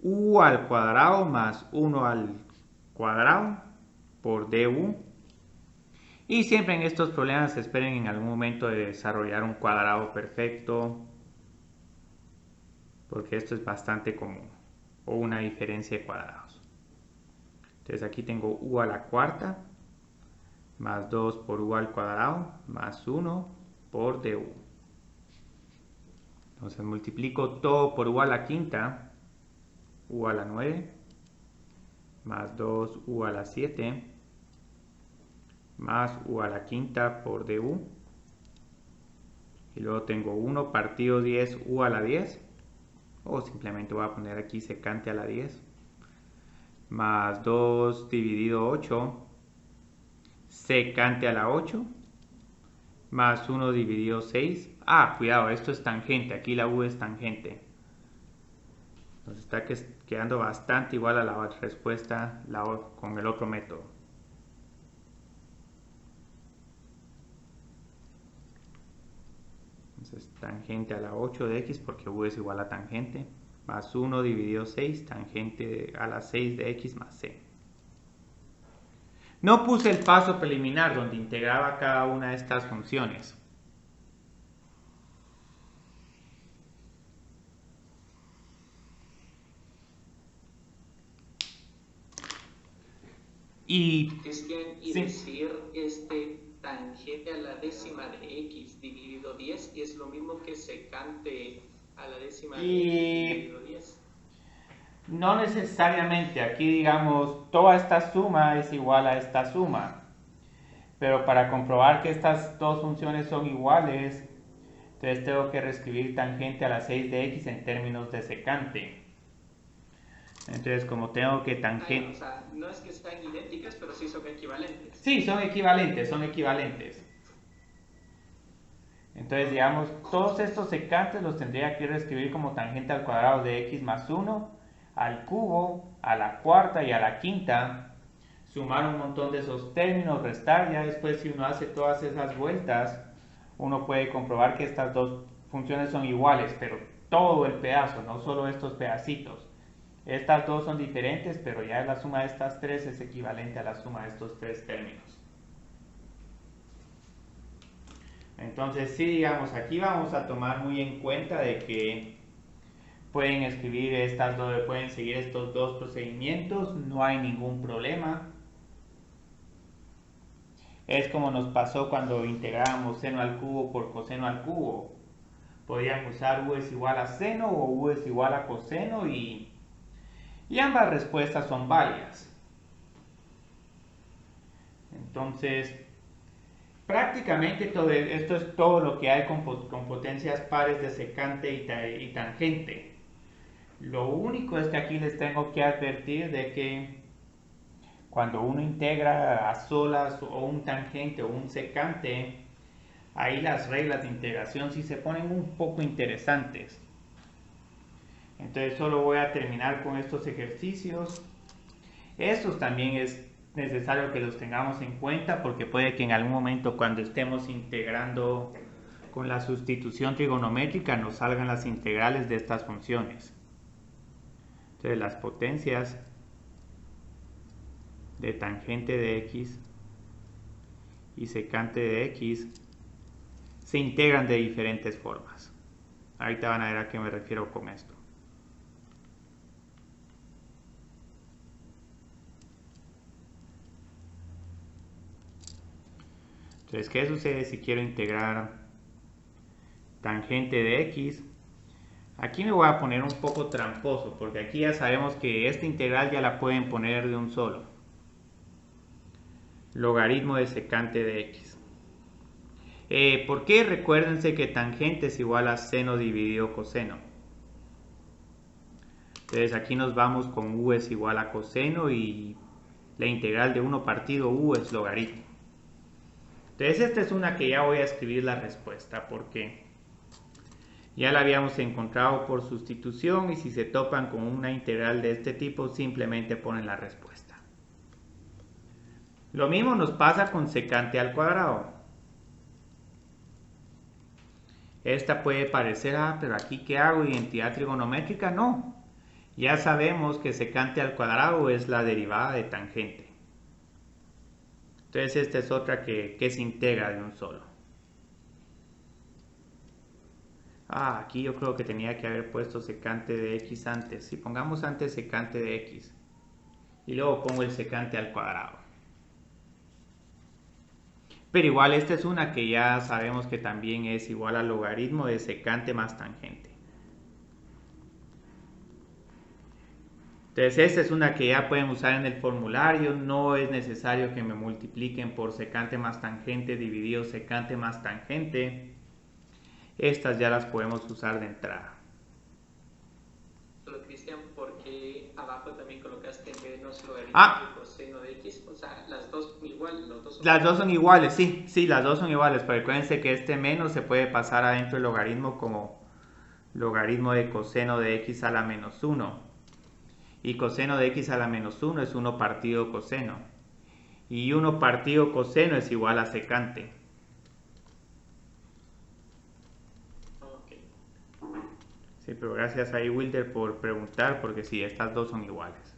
U al cuadrado más 1 al cuadrado por du. Y siempre en estos problemas se esperen en algún momento de desarrollar un cuadrado perfecto, porque esto es bastante común, o una diferencia de cuadrados. Entonces aquí tengo u a la cuarta más 2 por u al cuadrado más 1 por du. Entonces multiplico todo por u a la quinta, u a la 9, más 2 u a la 7, más u a la quinta por du. Y luego tengo 1 partido 10 u a la 10, o simplemente voy a poner aquí secante a la 10, más 2 dividido 8, secante a la 8, más 1 dividido 6. Ah, cuidado, esto es tangente, aquí la u es tangente. Nos está quedando bastante igual a la respuesta con el otro método. Entonces tangente a la 8 de x, porque u es igual a tangente, más 1 dividido 6, tangente a la 6 de x más c. No puse el paso preliminar donde integraba cada una de estas funciones. Y decir tangente a la décima de x dividido 10 es lo mismo que secante a la décima de x dividido 10. No necesariamente, aquí digamos toda esta suma es igual a esta suma, pero para comprobar que estas dos funciones son iguales, entonces tengo que reescribir tangente a la 6 de x en términos de secante. Entonces como tengo que tangente... O sea, no es que sean idénticas, pero sí son equivalentes. Sí, son equivalentes, son equivalentes. Entonces digamos, todos estos secantes los tendría que reescribir como tangente al cuadrado de x más 1, al cubo, a la cuarta y a la quinta, sumar un montón de esos términos, restar. Ya después, si uno hace todas esas vueltas, uno puede comprobar que estas dos funciones son iguales, pero todo el pedazo, no solo estos pedacitos. Estas dos son diferentes, pero ya la suma de estas tres es equivalente a la suma de estos tres términos. Entonces, sí, digamos, aquí vamos a tomar muy en cuenta de que pueden escribir pueden seguir estos dos procedimientos, no hay ningún problema. Es como nos pasó cuando integrábamos seno al cubo por coseno al cubo. Podíamos usar u es igual a seno o u es igual a coseno y ambas respuestas son válidas. Entonces, prácticamente esto es todo lo que hay con potencias pares de secante y tangente. Lo único es que aquí les tengo que advertir de que cuando uno integra a solas o un tangente o un secante, ahí las reglas de integración sí se ponen un poco interesantes. Entonces solo voy a terminar con estos ejercicios. Estos también es necesario que los tengamos en cuenta porque puede que en algún momento cuando estemos integrando con la sustitución trigonométrica nos salgan las integrales de estas funciones. Entonces las potencias de tangente de x y secante de x se integran de diferentes formas. Ahorita van a ver a qué me refiero con esto. Entonces, ¿qué sucede si quiero integrar tangente de x? Aquí me voy a poner un poco tramposo, porque aquí ya sabemos que esta integral ya la pueden poner de un solo. Logaritmo de secante de x. ¿Por qué? Recuérdense que tangente es igual a seno dividido coseno. Entonces aquí nos vamos con u es igual a coseno y la integral de 1 partido u es logaritmo. Entonces esta es una que ya voy a escribir la respuesta porque ya la habíamos encontrado por sustitución y si se topan con una integral de este tipo simplemente ponen la respuesta. Lo mismo nos pasa con secante al cuadrado. Esta puede parecer, pero aquí ¿qué hago? ¿Identidad trigonométrica? No. Ya sabemos que secante al cuadrado es la derivada de tangente. Entonces esta es otra que se integra de un solo. Aquí yo creo que tenía que haber puesto secante de x antes. Si pongamos antes secante de x. Y luego pongo el secante al cuadrado. Pero igual esta es una que ya sabemos que también es igual al logaritmo de secante más tangente. Entonces esta es una que ya pueden usar en el formulario. No es necesario que me multipliquen por secante más tangente dividido secante más tangente. Estas ya las podemos usar de entrada. Solo Cristian, porque abajo también colocaste menos logaritmo de coseno de x, o sea, las dos son iguales. Las dos son iguales, sí, las dos son iguales, pero acuérdense que este menos se puede pasar adentro del logaritmo como logaritmo de coseno de x a la menos 1. Y coseno de x a la menos 1 es 1 partido coseno. Y 1 partido coseno es igual a secante. Sí, pero gracias a Wilder por preguntar, porque sí, estas dos son iguales.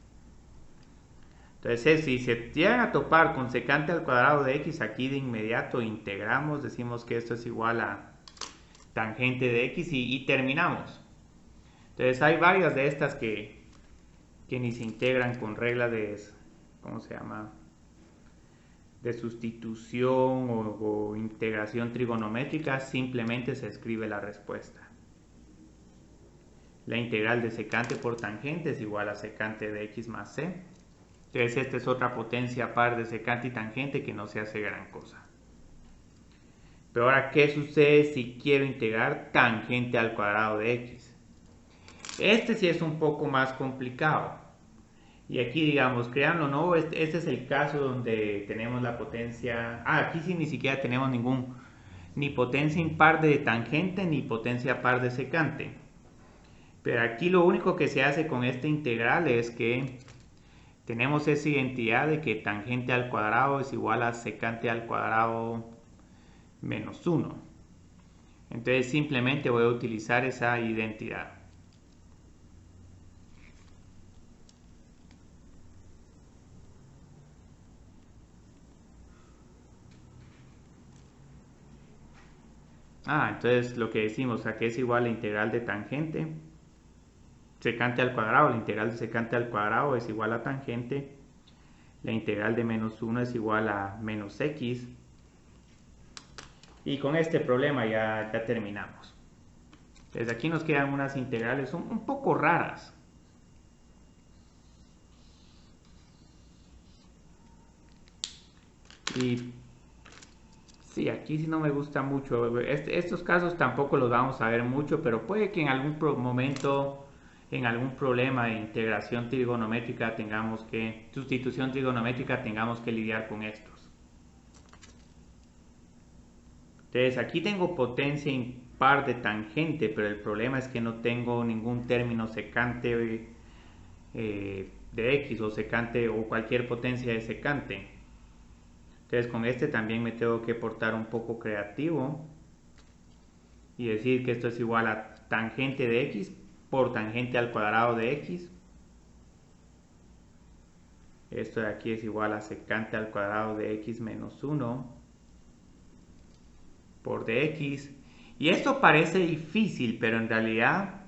Entonces, si se llegan a topar con secante al cuadrado de x, aquí de inmediato integramos, decimos que esto es igual a tangente de x y terminamos. Entonces, hay varias de estas que ni se integran con regla de, ¿cómo se llama?, de sustitución o integración trigonométrica, simplemente se escribe la respuesta. La integral de secante por tangente es igual a secante de x más c. Entonces esta es otra potencia par de secante y tangente que no se hace gran cosa. Pero ahora, ¿qué sucede si quiero integrar tangente al cuadrado de x? Este sí es un poco más complicado. Y aquí, digamos, créanlo o no, este es el caso donde tenemos la potencia... aquí sí ni siquiera tenemos ni potencia impar de tangente ni potencia par de secante. Pero aquí lo único que se hace con esta integral es que tenemos esa identidad de que tangente al cuadrado es igual a secante al cuadrado menos 1. Entonces simplemente voy a utilizar esa identidad. Entonces lo que decimos, que es igual a la integral de tangente secante al cuadrado, la integral de secante al cuadrado es igual a tangente, la integral de menos 1 es igual a menos x, y con este problema ya terminamos. Desde aquí nos quedan unas integrales un poco raras. Y sí, aquí sí no me gusta mucho. Estos casos tampoco los vamos a ver mucho, pero puede que en algún momento, en algún problema de integración trigonométrica sustitución trigonométrica tengamos que lidiar con estos. Entonces aquí tengo potencia impar de tangente, pero el problema es que no tengo ningún término secante de x o secante o cualquier potencia de secante. Entonces con este también me tengo que portar un poco creativo y decir que esto es igual a tangente de x por tangente al cuadrado de x. Esto de aquí es igual a secante al cuadrado de x menos 1 por dx. Y esto parece difícil, pero en realidad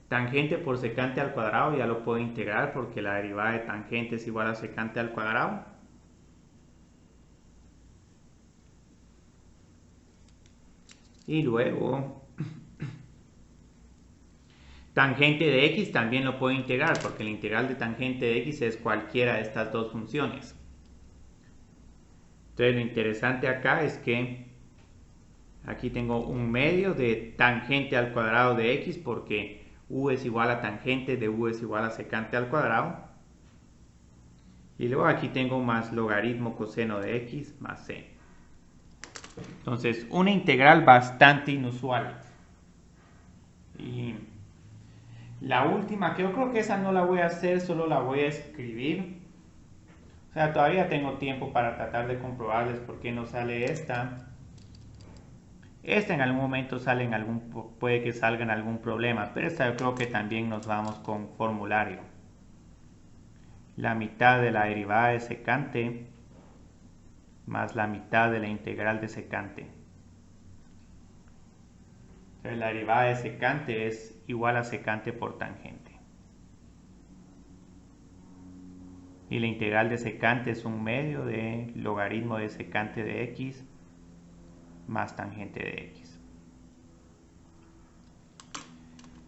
tangente por secante al cuadrado ya lo puedo integrar porque la derivada de tangente es igual a secante al cuadrado. Y luego tangente de x también lo puedo integrar porque la integral de tangente de x es cualquiera de estas dos funciones. Entonces lo interesante acá es que aquí tengo un medio de tangente al cuadrado de x porque u es igual a tangente de u es igual a secante al cuadrado. Y luego aquí tengo más logaritmo coseno de x más c. Entonces, una integral bastante inusual. Y la última, que yo creo que esa no la voy a hacer, solo la voy a escribir. O sea, todavía tengo tiempo para tratar de comprobarles por qué no sale esta. Esta en algún momento puede que salga en algún problema, pero esta yo creo que también nos vamos con formulario. La mitad de la derivada de secante más la mitad de la integral de secante. Entonces la derivada de secante es igual a secante por tangente. Y la integral de secante es un medio de logaritmo de secante de x más tangente de x.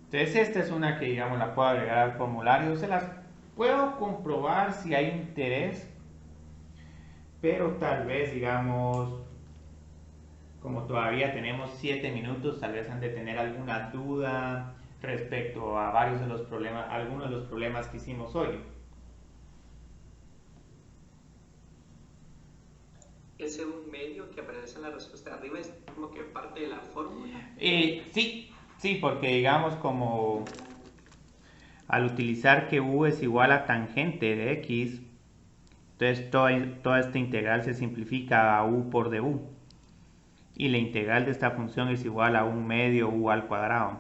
Entonces esta es una que, digamos, la puedo agregar al formulario. Se las puedo comprobar si hay interés, pero tal vez, digamos, como todavía tenemos 7 minutos, tal vez han de tener alguna duda respecto a varios de los problemas, algunos de los problemas que hicimos hoy. Ese un medio que aparece en la respuesta de arriba es como que parte de la fórmula. Sí, porque digamos como al utilizar que u es igual a tangente de x, entonces toda esta integral se simplifica a u por du. Y la integral de esta función es igual a un medio u al cuadrado.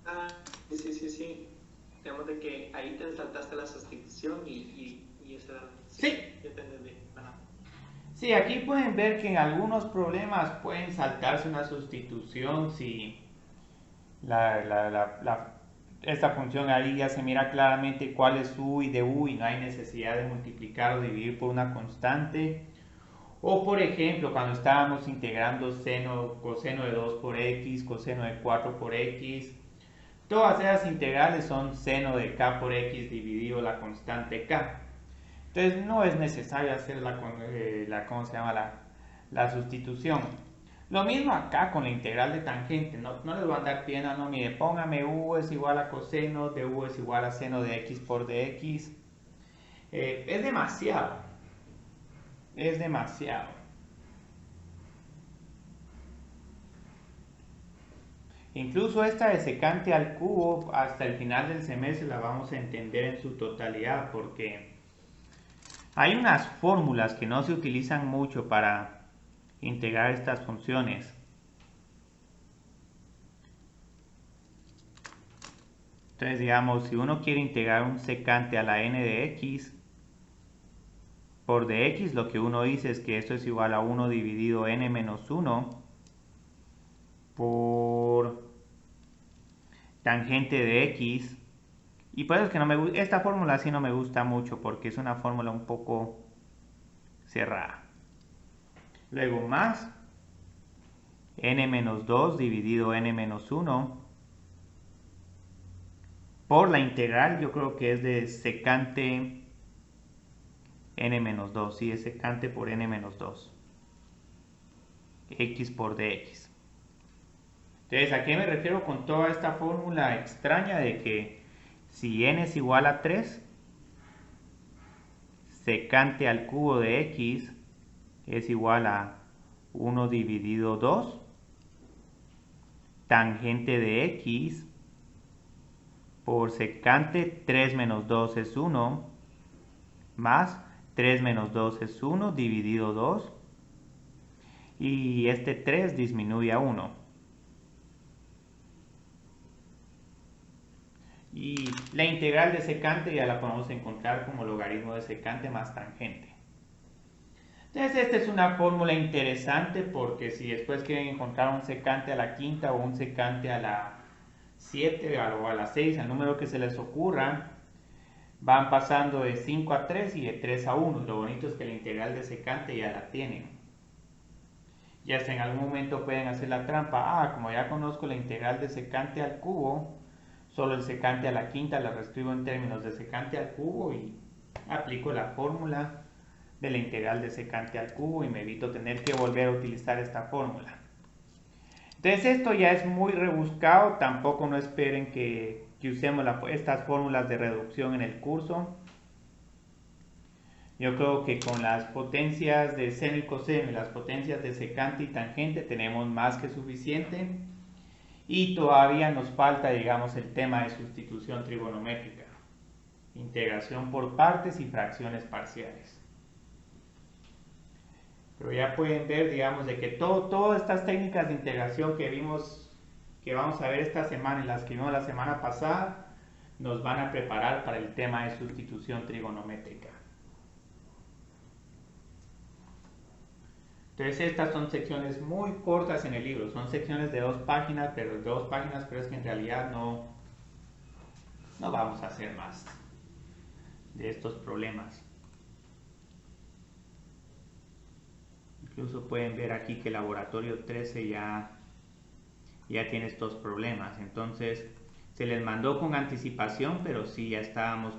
Ah, sí. Digamos de que ahí te saltaste la sustitución y esa... Sí. Ya te entendí. Ajá. Sí, aquí pueden ver que en algunos problemas pueden saltarse una sustitución si esta función ahí ya se mira claramente cuál es u y de u y no hay necesidad de multiplicar o dividir por una constante. O por ejemplo, cuando estábamos integrando coseno de 2 por x, coseno de 4 por x, todas esas integrales son seno de k por x dividido la constante k. Entonces no es necesario hacer ¿cómo se llama? La sustitución. Lo mismo acá con la integral de tangente. No les voy a andar pidiendo, no, mire, póngame u es igual a coseno de u es igual a seno de x por dx. Es demasiado. Es demasiado. Incluso esta de secante al cubo hasta el final del semestre la vamos a entender en su totalidad porque hay unas fórmulas que no se utilizan mucho para integrar estas funciones. Entonces digamos, si uno quiere integrar un secante a la n de x por dx, lo que uno dice es que esto es igual a 1 dividido n menos 1 por tangente de x. Y por eso es que no me gusta, esta fórmula sí no me gusta mucho porque es una fórmula un poco cerrada. Luego más n menos 2 dividido n menos 1 por la integral, yo creo que es de secante n menos 2, sí, es secante por n menos 2, x por dx. Entonces, ¿a qué me refiero con toda esta fórmula extraña de que si n es igual a 3, secante al cubo de x es igual a 1 dividido 2, tangente de x por secante 3 menos 2 es 1, más 3 menos 2 es 1 dividido 2, y este 3 disminuye a 1. Y la integral de secante ya la podemos encontrar como logaritmo de secante más tangente. Entonces esta es una fórmula interesante porque si después quieren encontrar un secante a la quinta o un secante a la 7 o a la 6, el número que se les ocurra, van pasando de 5 a 3 y de 3 a 1. Lo bonito es que la integral de secante ya la tienen. Y hasta en algún momento pueden hacer la trampa. Como ya conozco la integral de secante al cubo, solo el secante a la quinta la reescribo en términos de secante al cubo y aplico la fórmula de la integral de secante al cubo y me evito tener que volver a utilizar esta fórmula. Entonces esto ya es muy rebuscado, tampoco no esperen que usemos estas fórmulas de reducción en el curso. Yo creo que con las potencias de seno y coseno y las potencias de secante y tangente tenemos más que suficiente. Y todavía nos falta, digamos, el tema de sustitución trigonométrica, integración por partes y fracciones parciales. Pero ya pueden ver, digamos, de que todas estas técnicas de integración que vimos, que vamos a ver esta semana y las que vimos la semana pasada, nos van a preparar para el tema de sustitución trigonométrica. Entonces estas son secciones muy cortas en el libro, son secciones de 2 páginas, pero es que en realidad no vamos a hacer más de estos problemas. Incluso pueden ver aquí que el laboratorio 13 ya tiene estos problemas. Entonces se les mandó con anticipación, pero sí ya estábamos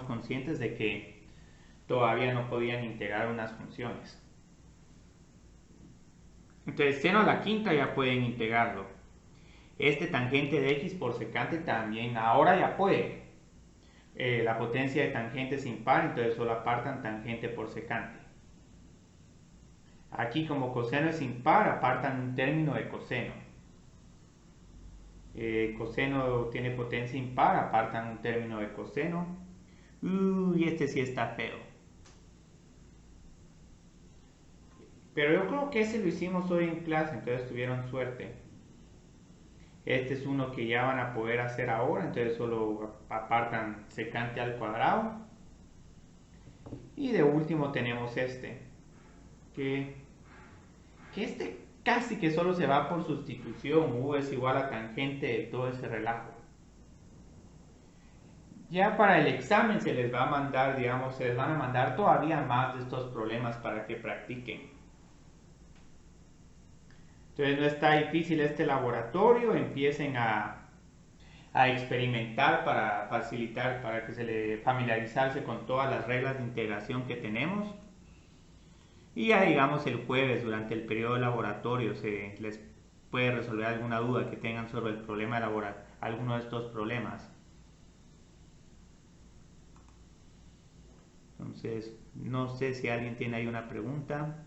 conscientes de que todavía no podían integrar unas funciones. Entonces seno a la quinta ya pueden integrarlo. Este tangente de x por secante también ahora ya puede. La potencia de tangente es impar, entonces solo apartan tangente por secante. Aquí como coseno es impar, apartan un término de coseno. Coseno tiene potencia impar, apartan un término de coseno. Y este sí está feo. Pero yo creo que ese lo hicimos hoy en clase, entonces tuvieron suerte. Este es uno que ya van a poder hacer ahora, entonces solo apartan secante al cuadrado. Y de último tenemos este, que este casi que solo se va por sustitución, u es igual a tangente de todo ese relajo. Ya para el examen se les va a mandar, digamos, se les van a mandar todavía más de estos problemas para que practiquen. Entonces no está difícil este laboratorio, empiecen a experimentar para facilitar, para que se le familiarizarse con todas las reglas de integración que tenemos. Y ya digamos el jueves durante el periodo de laboratorio se les puede resolver alguna duda que tengan sobre el problema de elaborar alguno de estos problemas. Entonces no sé si alguien tiene ahí una pregunta.